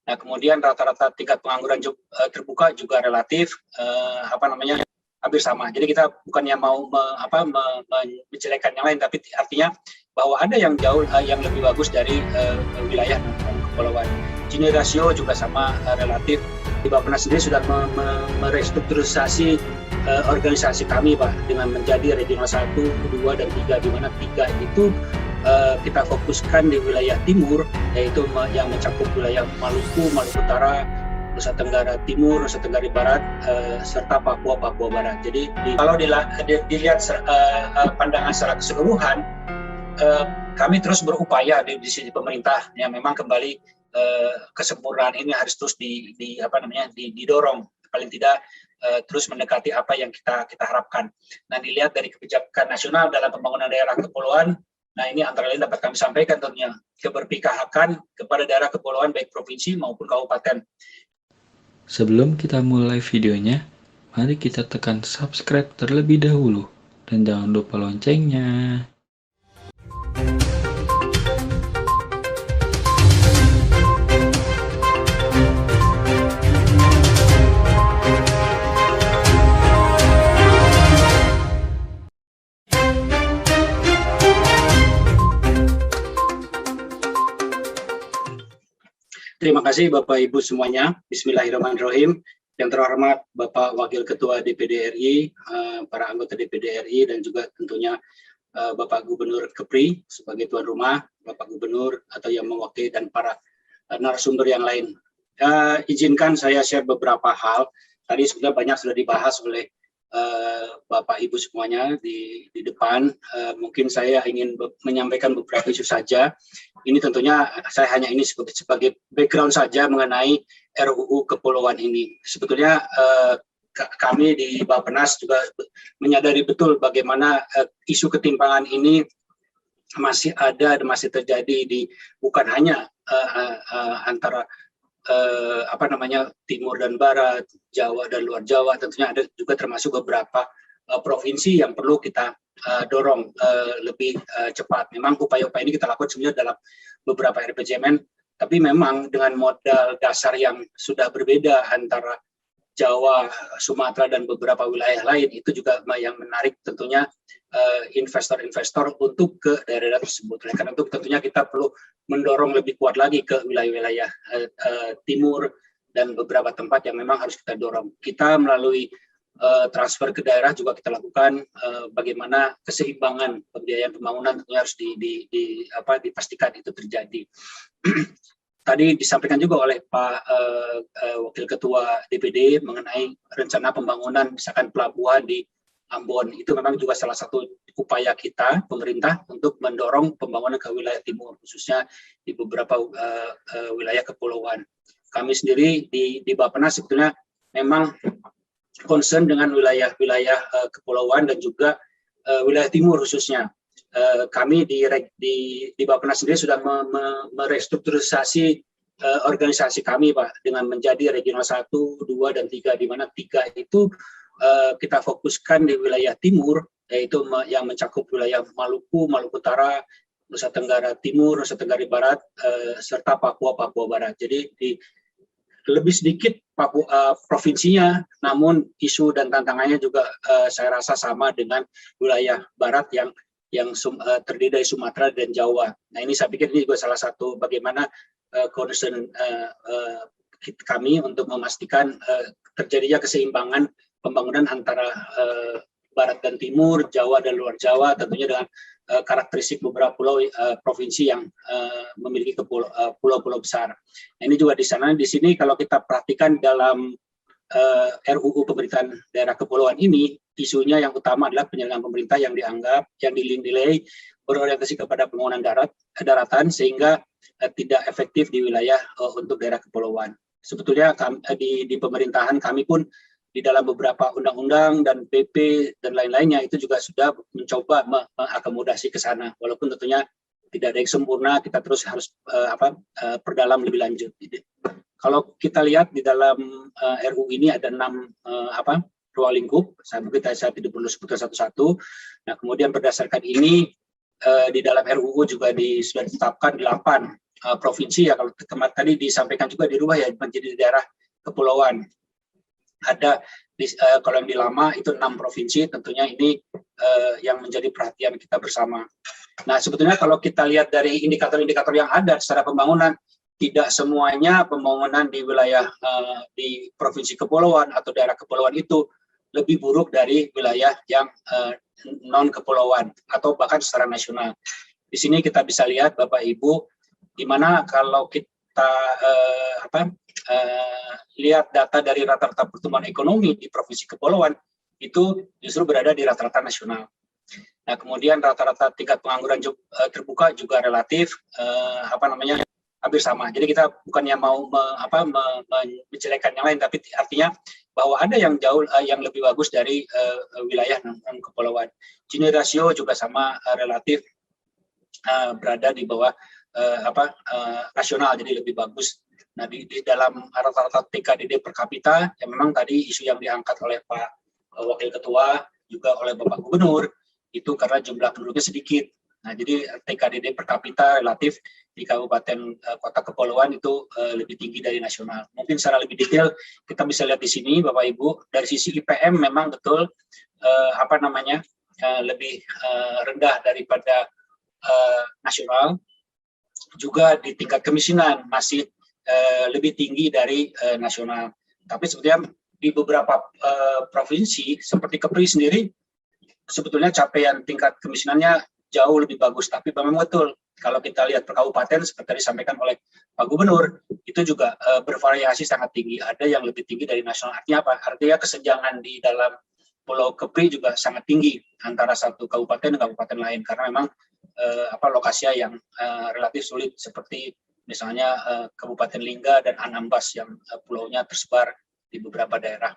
Nah, kemudian rata-rata tingkat pengangguran terbuka juga relatif hampir sama. Jadi kita bukannya mau menjelekkan yang lain, tapi artinya bahwa ada yang jauh yang lebih bagus dari wilayah kepulauan. Gini rasio juga sama relatif. Di Bappenas sendiri sudah merestrukturisasi organisasi kami, Pak, dengan menjadi regional 1, 2, dan 3, di mana 3 itu kita fokuskan di wilayah timur, yaitu yang mencakup wilayah Maluku, Maluku Utara, Nusa Tenggara Timur, Nusa Tenggara Barat, serta Papua, Papua Barat. Jadi kalau dilihat pandangan secara keseluruhan, kami terus berupaya di sisi pemerintah, yang memang kembali kesempurnaan ini harus terus didorong, paling tidak terus mendekati apa yang kita harapkan. Nah, dilihat dari kebijakan nasional dalam pembangunan daerah kepulauan, nah ini antara lain dapat kami sampaikan tentunya keberpihakan kepada daerah kepulauan baik provinsi maupun kabupaten. Sebelum kita mulai videonya, mari kita tekan subscribe terlebih dahulu dan jangan lupa loncengnya. Terima kasih Bapak Ibu semuanya. Bismillahirrahmanirrahim. Yang terhormat Bapak Wakil Ketua DPD RI, para anggota DPD RI, dan juga tentunya Bapak Gubernur Kepri sebagai tuan rumah, Bapak Gubernur atau yang mewakili, dan para narasumber yang lain. Izinkan saya share beberapa hal. Tadi sebenarnya banyak sudah dibahas oleh Bapak Ibu semuanya di depan. Mungkin saya ingin menyampaikan beberapa isu saja. Ini tentunya saya hanya ini sebagai background saja mengenai RUU Kepulauan ini. Sebetulnya kami di Bappenas juga menyadari betul bagaimana isu ketimpangan ini masih ada dan masih terjadi bukan hanya antara timur dan barat, Jawa dan luar Jawa. Tentunya ada juga termasuk beberapa provinsi yang perlu kita dorong lebih cepat. Memang upaya-upaya ini kita lakukan sebenarnya dalam beberapa RPJMN, tapi memang dengan modal dasar yang sudah berbeda antara Jawa, Sumatera, dan beberapa wilayah lain, itu juga yang menarik tentunya investor-investor untuk ke daerah-daerah tersebut. Oleh karena itu tentunya kita perlu mendorong lebih kuat lagi ke wilayah-wilayah timur dan beberapa tempat yang memang harus kita dorong. Kita melalui transfer ke daerah juga kita lakukan bagaimana keseimbangan pembiayaan pembangunan tentunya harus dipastikan itu terjadi. Tadi disampaikan juga oleh Pak Wakil Ketua DPD mengenai rencana pembangunan misalkan pelabuhan di Ambon. Itu memang juga salah satu upaya kita, pemerintah, untuk mendorong pembangunan ke wilayah timur, khususnya di beberapa wilayah kepulauan. Kami sendiri di Bappenas sebetulnya memang concern dengan wilayah-wilayah kepulauan dan juga wilayah timur khususnya. Kami di Bappenas sendiri sudah merestrukturisasi organisasi kami, Pak, dengan menjadi regional 1, 2, dan 3, di mana 3 itu kita fokuskan di wilayah timur, yaitu yang mencakup wilayah Maluku, Maluku Utara, Nusa Tenggara Timur, Nusa Tenggara Barat, serta Papua, Papua Barat. Jadi lebih sedikit provinsinya, namun isu dan tantangannya juga saya rasa sama dengan wilayah barat yang terdiri dari Sumatera dan Jawa. Nah, ini saya pikir ini juga salah satu bagaimana concern kami untuk memastikan terjadinya keseimbangan pembangunan antara barat dan timur, Jawa dan luar Jawa, tentunya dengan karakteristik beberapa pulau provinsi yang memiliki pulau-pulau besar. Nah, ini juga di sini kalau kita perhatikan dalam RUU pemerintahan daerah kepulauan ini, isunya yang utama adalah penyelenggaraan pemerintah yang dinilai berorientasi kepada pembangunan daratan sehingga tidak efektif di wilayah untuk daerah kepulauan. Sebetulnya di pemerintahan kami pun di dalam beberapa undang-undang dan PP dan lain-lainnya itu juga sudah mencoba mengakomodasi ke sana, walaupun tentunya tidak ada yang sempurna, kita terus harus perdalam lebih lanjut. Kalau kita lihat di dalam RUU ini ada 6 ruang lingkup, saya tidak perlu sebutkan satu-satu. Nah, kemudian berdasarkan ini di dalam RUU juga sudah ditetapkan 8 provinsi ya, kalau tadi disampaikan juga dirubah ya menjadi daerah kepulauan. Ada kalau yang di lama itu 6 provinsi, tentunya ini yang menjadi perhatian kita bersama. Nah, sebetulnya kalau kita lihat dari indikator-indikator yang ada secara pembangunan, tidak semuanya pembangunan di wilayah di provinsi kepulauan atau daerah kepulauan itu lebih buruk dari wilayah yang non kepulauan atau bahkan secara nasional. Di sini kita bisa lihat Bapak Ibu, di mana kalau kita lihat data dari rata-rata pertumbuhan ekonomi di provinsi kepulauan itu justru berada di rata-rata nasional. Nah, kemudian rata-rata tingkat pengangguran terbuka juga relatif hampir sama. Jadi kita bukannya mau menjelekkan yang lain, tapi artinya bahwa ada yang jauh yang lebih bagus dari wilayah non kepulauan. Gini rasio juga sama, relatif berada di bawah nasional, jadi lebih bagus. Nah, di dalam rata-rata TKDD per kapita, yang memang tadi isu yang diangkat oleh Pak Wakil Ketua, juga oleh Bapak Gubernur, itu karena jumlah penduduknya sedikit. Nah, jadi TKDD per kapita relatif di kabupaten kota kepulauan itu lebih tinggi dari nasional. Mungkin secara lebih detail kita bisa lihat di sini, Bapak Ibu, dari sisi IPM memang betul lebih rendah daripada nasional. Juga di tingkat kemiskinan masih lebih tinggi dari nasional. Tapi sebetulnya di beberapa provinsi seperti Kepri sendiri, sebetulnya capaian tingkat kemiskinannya jauh lebih bagus. Tapi memang betul kalau kita lihat per kabupaten seperti disampaikan oleh Pak Gubernur, itu juga bervariasi sangat tinggi. Ada yang lebih tinggi dari nasional. Artinya apa? Artinya kesenjangan di dalam Pulau Kepri juga sangat tinggi antara satu kabupaten dan kabupaten lain, karena memang lokasinya yang relatif sulit, seperti misalnya Kabupaten Lingga dan Anambas yang pulaunya tersebar di beberapa daerah.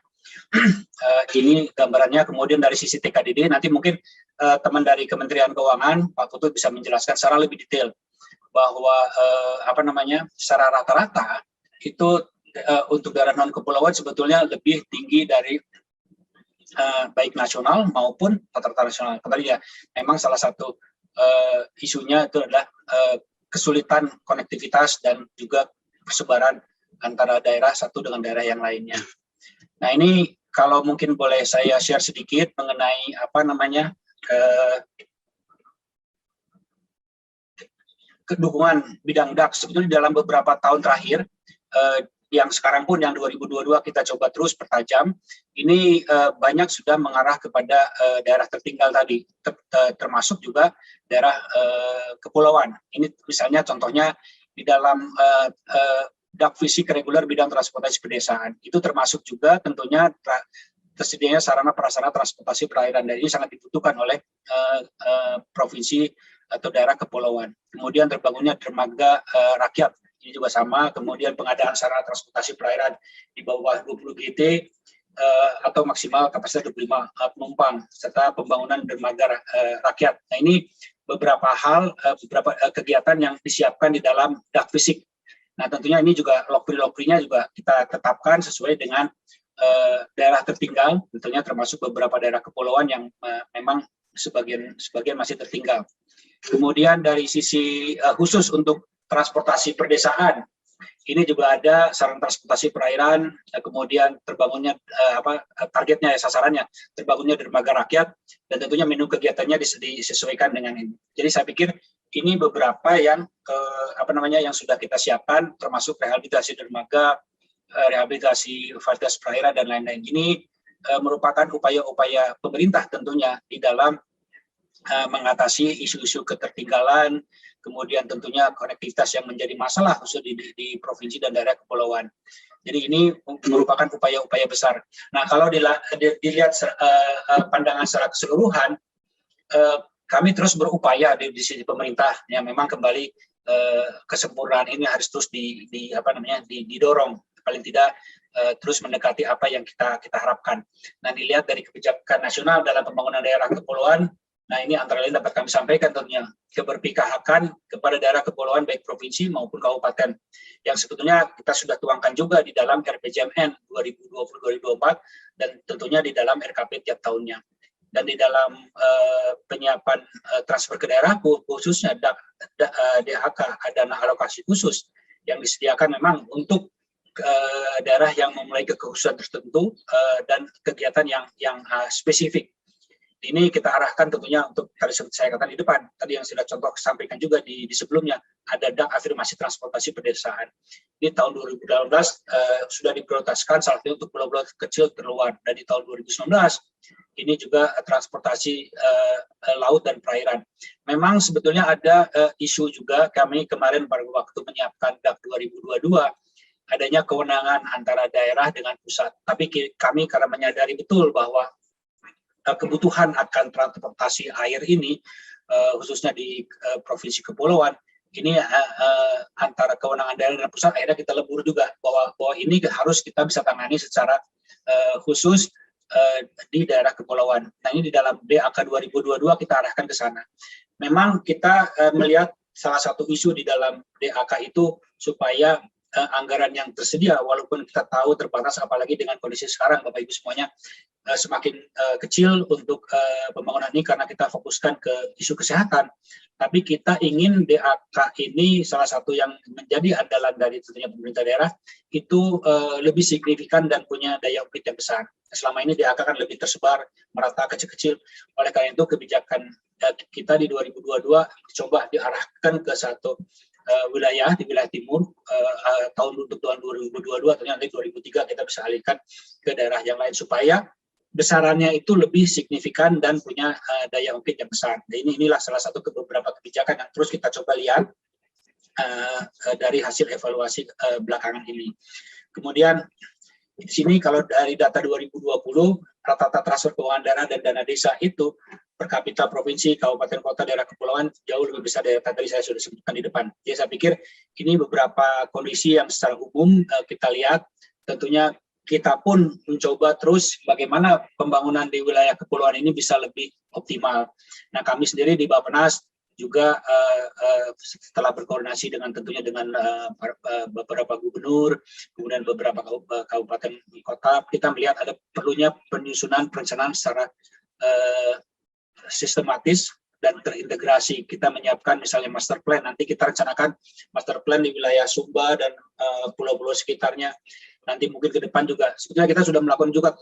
Ini gambarannya. Kemudian dari sisi TKDD, nanti mungkin teman dari Kementerian Keuangan, Pak Putut, bisa menjelaskan secara lebih detail bahwa secara rata-rata itu untuk daerah non kepulauan sebetulnya lebih tinggi dari baik nasional maupun rata-rata nasional. Kembali ya, memang salah satu isunya itu adalah kesulitan konektivitas dan juga persebaran antara daerah satu dengan daerah yang lainnya. Nah, ini kalau mungkin boleh saya share sedikit mengenai dukungan bidang DAX. Sebetulnya dalam beberapa tahun terakhir, yang sekarang pun yang 2022 kita coba terus pertajam, ini banyak sudah mengarah kepada daerah tertinggal tadi, termasuk juga daerah kepulauan. Ini misalnya contohnya di dalam DAK fisik reguler bidang transportasi pedesaan, itu termasuk juga tentunya tersedianya sarana prasarana transportasi perairan, dan ini sangat dibutuhkan oleh provinsi atau daerah kepulauan. Kemudian terbangunnya dermaga rakyat, ini juga sama. Kemudian pengadaan sarana transportasi perairan di bawah 20 GT atau maksimal kapasitas 25 penumpang, serta pembangunan dermaga rakyat. Nah, ini beberapa hal, beberapa kegiatan yang disiapkan di dalam DAK fisik. Nah, tentunya ini juga lokri-lokrinya juga kita tetapkan sesuai dengan daerah tertinggal, tentunya termasuk beberapa daerah kepulauan yang memang sebagian masih tertinggal. Kemudian dari sisi khusus untuk transportasi perdesaan, ini juga ada sarana transportasi perairan, kemudian terbangunnya targetnya, sasarannya terbangunnya dermaga rakyat, dan tentunya menu kegiatannya disesuaikan dengan ini. Jadi saya pikir ini beberapa yang yang sudah kita siapkan, termasuk rehabilitasi dermaga, rehabilitasi fasilitas perairan dan lain-lain. Ini merupakan upaya-upaya pemerintah tentunya di dalam mengatasi isu-isu ketertinggalan, kemudian tentunya konektivitas yang menjadi masalah khusus di provinsi dan daerah kepulauan. Jadi ini merupakan upaya-upaya besar. Nah, kalau dilihat pandangan secara keseluruhan, kami terus berupaya di sisi pemerintah, yang memang kembali kesempurnaan ini harus terus didorong, paling tidak terus mendekati apa yang kita harapkan. Nah, dilihat dari kebijakan nasional dalam pembangunan daerah kepulauan, nah ini antara lain dapat kami sampaikan tentunya keberpihakan kepada daerah kepulauan baik provinsi maupun kabupaten, yang sebetulnya kita sudah tuangkan juga di dalam RPJMN 2020-2024 dan tentunya di dalam RKP tiap tahunnya. dan di dalam penyiapan transfer ke daerah khususnya DAK, dana alokasi khusus yang disediakan memang untuk daerah yang memulai kekhususan tertentu dan kegiatan yang spesifik. Ini kita arahkan tentunya untuk tadi seperti saya katakan di depan, tadi yang sudah contoh sampaikan juga di sebelumnya, ada DAK afirmasi transportasi pedesaan. Di tahun 2018 sudah diprioritaskan salah satunya untuk pulau-pulau kecil terluar, dan di tahun 2019 ini juga transportasi laut dan perairan. Memang sebetulnya ada isu juga, kami kemarin pada waktu menyiapkan DAK 2022, adanya kewenangan antara daerah dengan pusat. Tapi kami karena menyadari betul bahwa kebutuhan akan transportasi air ini, khususnya di Provinsi Kepulauan, ini antara kewenangan daerah dan pusat, akhirnya kita lebur juga bahwa ini harus kita bisa tangani secara khusus di daerah kepulauan. Nah, ini di dalam DAK 2022 kita arahkan ke sana. Memang kita melihat salah satu isu di dalam DAK itu supaya anggaran yang tersedia, walaupun kita tahu terbatas, apalagi dengan kondisi sekarang, Bapak Ibu semuanya, semakin kecil untuk pembangunan ini karena kita fokuskan ke isu kesehatan. Tapi kita ingin DAK ini salah satu yang menjadi andalan dari tentunya pemerintah daerah itu lebih signifikan dan punya daya ungkit yang besar. Selama ini DAK kan lebih tersebar, merata, kecil-kecil. Oleh karena itu kebijakan kita di 2022 coba diarahkan ke satu wilayah di wilayah timur untuk tahun 2022, atau nanti 2003 kita bisa alihkan ke daerah yang lain supaya besarannya itu lebih signifikan dan punya daya ungkit yang besar. Nah, inilah salah satu beberapa kebijakan yang terus kita coba lihat dari hasil evaluasi belakangan ini. Kemudian di sini kalau dari data 2020, rata-rata transfer keuangan daerah dan dana desa itu per kapita provinsi, kabupaten, kota, daerah kepulauan jauh lebih besar dari data tadi saya sudah sebutkan di depan. Jadi saya pikir ini beberapa kondisi yang secara umum kita lihat, tentunya kita pun mencoba terus bagaimana pembangunan di wilayah kepulauan ini bisa lebih optimal. Nah, kami sendiri di Bappenas juga setelah berkoordinasi dengan tentunya dengan beberapa gubernur, kemudian beberapa kabupaten kota, kita melihat ada perlunya penyusunan perencanaan secara sistematis dan terintegrasi. Kita menyiapkan misalnya master plan, nanti kita rencanakan master plan di wilayah Sumba dan pulau-pulau sekitarnya. Nanti mungkin ke depan juga, sebetulnya kita sudah melakukan juga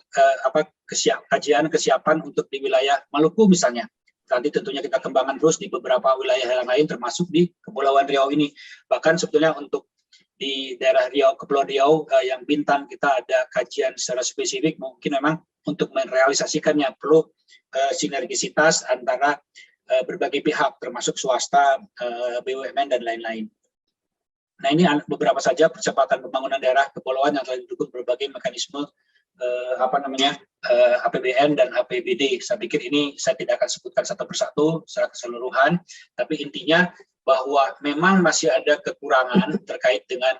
kajian kesiapan untuk di wilayah Maluku misalnya. Nanti tentunya kita kembangkan terus di beberapa wilayah yang lain, termasuk di Kepulauan Riau ini. Bahkan sebetulnya untuk di daerah Riau, Kepulauan Riau yang Bintan, kita ada kajian secara spesifik, mungkin memang untuk merealisasikannya perlu sinergisitas antara berbagai pihak, termasuk swasta, BUMN, dan lain-lain. Nah, ini beberapa saja percepatan pembangunan daerah kepulauan yang telah didukung berbagai mekanisme APBN dan APBD. Saya pikir ini saya tidak akan sebutkan satu persatu secara keseluruhan, tapi intinya bahwa memang masih ada kekurangan terkait dengan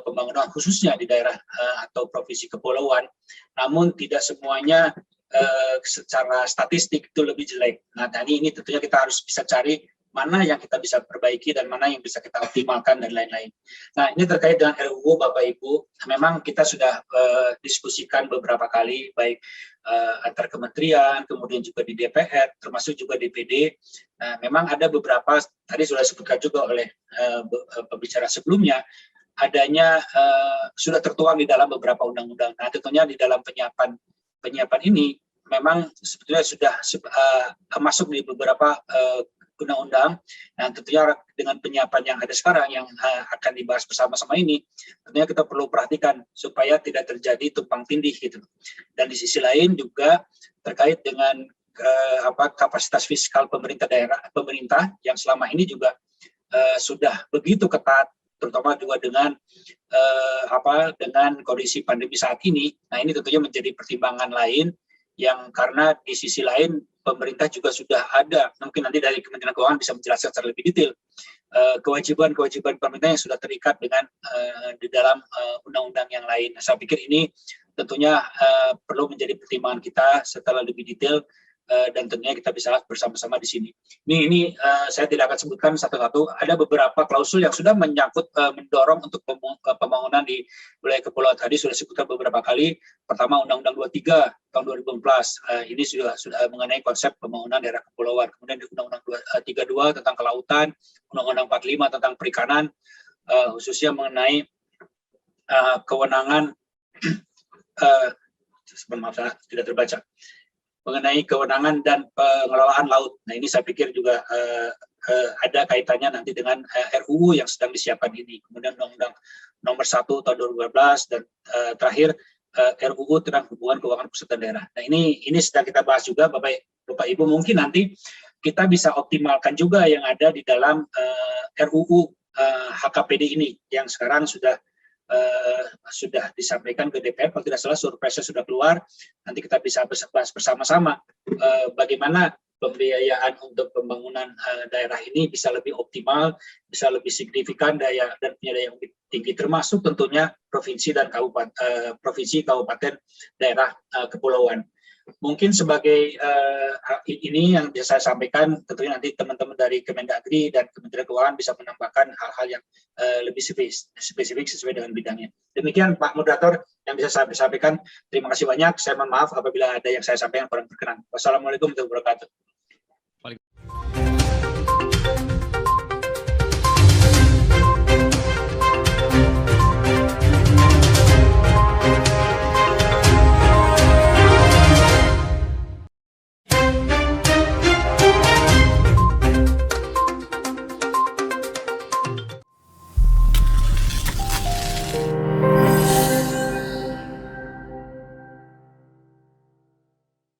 pembangunan khususnya di daerah atau provinsi kepulauan, namun tidak semuanya secara statistik itu lebih jelek. Nah, ini tentunya kita harus bisa cari mana yang kita bisa perbaiki dan mana yang bisa kita optimalkan dan lain-lain. Nah, ini terkait dengan RUU, Bapak Ibu, memang kita sudah diskusikan beberapa kali, baik antar kementerian, kemudian juga di DPR, termasuk juga DPD. Nah, memang ada beberapa, tadi sudah disebutkan juga oleh pembicara sebelumnya, adanya sudah tertuang di dalam beberapa undang-undang. Nah, tentunya di dalam penyiapan ini memang sebetulnya sudah masuk di beberapa undang-undang. Nah, tentunya dengan penyiapan yang ada sekarang yang akan dibahas bersama-sama ini, tentunya kita perlu perhatikan supaya tidak terjadi tumpang tindih gitu. Dan di sisi lain juga terkait dengan kapasitas fiskal pemerintah yang selama ini juga sudah begitu ketat, terutama juga dengan dengan kondisi pandemi saat ini. Nah, ini tentunya menjadi pertimbangan lain yang karena di sisi lain pemerintah juga sudah ada, mungkin nanti dari Kementerian Keuangan bisa menjelaskan secara lebih detail kewajiban pemerintah yang sudah terikat dengan di dalam undang-undang yang lain. Nah, saya pikir ini tentunya perlu menjadi pertimbangan kita setelah lebih detail dan tentunya kita bisa bersama-sama di sini. Ini saya tidak akan sebutkan satu-satu. Ada beberapa klausul yang sudah menyangkut mendorong untuk pembangunan di wilayah kepulauan. Tadi sudah disebutkan beberapa kali. Pertama Undang-Undang 23 tahun 2014. Ini sudah mengenai konsep pembangunan daerah kepulauan. Kemudian di Undang-Undang 32 tentang kelautan, Undang-Undang 45 tentang perikanan, khususnya mengenai kewenangan maaf saya tidak terbaca, mengenai kewenangan dan pengelolaan laut. Nah, ini saya pikir juga ada kaitannya nanti dengan RUU yang sedang disiapkan ini. Kemudian Undang-Undang Nomor 1 tahun 2012 dan terakhir RUU tentang hubungan keuangan pusat dan daerah. Nah, ini sedang kita bahas juga, Bapak Ibu. Mungkin nanti kita bisa optimalkan juga yang ada di dalam RUU HKPD ini yang sekarang sudah disampaikan ke DPR. Kalau tidak salah surpresnya sudah keluar. Nanti kita bisa bahas bersama-sama bagaimana pembiayaan untuk pembangunan daerah ini bisa lebih optimal, bisa lebih signifikan dan punya daya yang lebih tinggi, termasuk tentunya provinsi dan kabupaten daerah kepulauan. Mungkin sebagai ini yang bisa saya sampaikan, tentunya nanti teman-teman dari Kemendagri dan Kementerian Keuangan bisa menambahkan hal-hal yang lebih spesifik sesuai dengan bidangnya. Demikian Pak Moderator yang bisa saya sampaikan. Terima kasih banyak. Saya mohon maaf apabila ada yang saya sampaikan kurang berkenan. Wassalamualaikum warahmatullahi wabarakatuh.